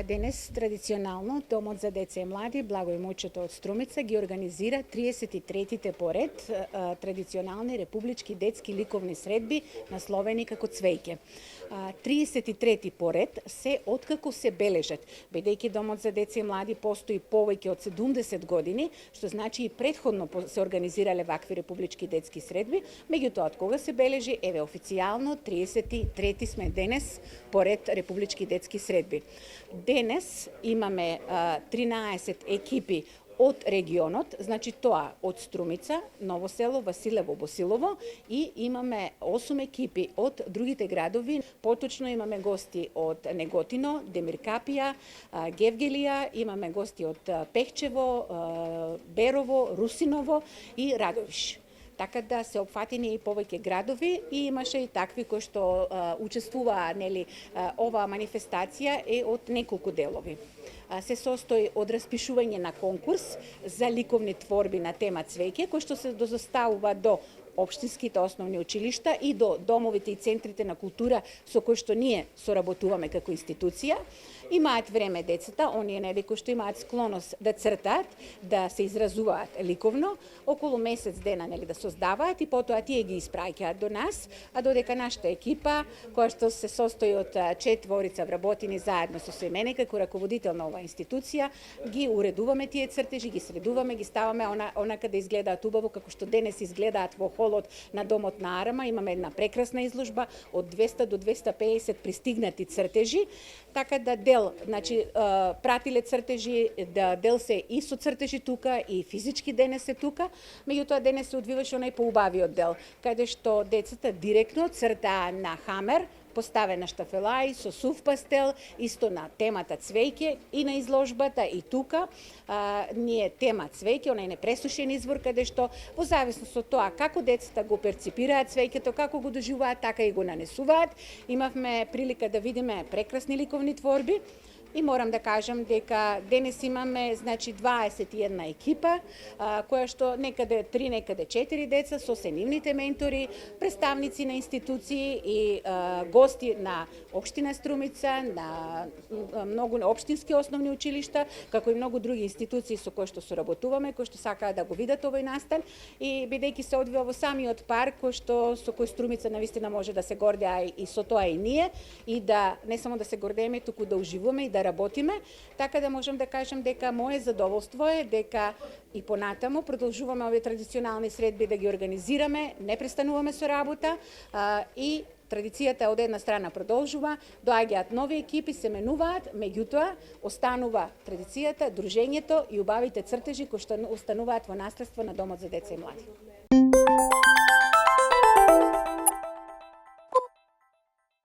Денес традиционално Домот за деца и млади Благој Мочето од Струмица ги организира 33-тите поред традиционални републички детски ликовни средби насловени како Цвеќе. 33-ти поред се откако се бележат, бидејќи Домот за деца и млади постои повеќе од 70 години, што значи и претходно се организирале вакви републички детски средби, меѓутоа од кога се бележи, еве официјално 33-ти сме денес поред републички детски средби. Денес имаме 13 екипи од регионот, значи тоа од Струмица, Ново село, Василево, Босилово и имаме 8 екипи од другите градови. Поточно имаме гости од Неготино, Демиркапија, Гевгелија, имаме гости од Пехчево, Берово, Русиново и Радовиш. Така да се опфатени и повеќе градови и имаше и такви кои што учествуваа, нели, оваа манифестација е од неколку делови. Се состои од распишување на конкурс за ликовни творби на тема Цвеќе, кој што се дозоставува до општинските основни училишта и до домовите и центрите на култура со кои што ние соработуваме како институција. Имаат време децата, оние нели кои што имаат склоност да цртаат, да се изразуваат ликовно, околу месец дена нели да создаваат и потоа тие ги испраќаат до нас, а додека нашата екипа, која што се состои од 4 вработени заедно со мене како раководител на оваа институција, ги уредуваме тие цртежи, ги средуваме, ги ставаме онака да изгледаат убаво како што денес изгледаат во холот на Домот на Арама. Имаме една прекрасна изложба од 200 до 250 пристигнати цртежи, така да дел, значи пратиле цртежи, да дел се и со цртежи тука и физички денес е тука, меѓутоа денес се одвиваше онај поубавиот дел, каде што децата директно цртаа на хамер, поставена штафелаи со сув пастел, исто на темата Цвеќе и на изложбата и тука. Ние тема Цвеќе, онај непресушен извор, каде што во зависност од тоа како децата го перципираат Цвеќето, како го доживуваат, така и го нанесуваат. Имавме прилика да видиме прекрасни ликовни творби. И морам да кажам дека денес имаме значи 21 екипа, која што некаде 3, некаде 4 деца со нивните ментори, представници на институции и гости на општина Струмица, на многу општински основни училишта, како и многу други институции со кои што соработуваме, кои што сакаат да го видат овој настан и бидејќи се одвива во самиот парк кој што со кој Струмица навистина може да се гордее и со тоа и ние и да не само да се гордееме, туку да уживаме и да работиме, така да можам да кажам дека мое задоволство е дека и понатаму продолжуваме овие традиционални средби да ги организираме, не престануваме со работа и традицијата од една страна продолжува, доаѓаат нови екипи, се менуваат, меѓутоа останува традицијата, дружењето и убавите цртежи кои што остануваат во наследство на Домот за деца и млади.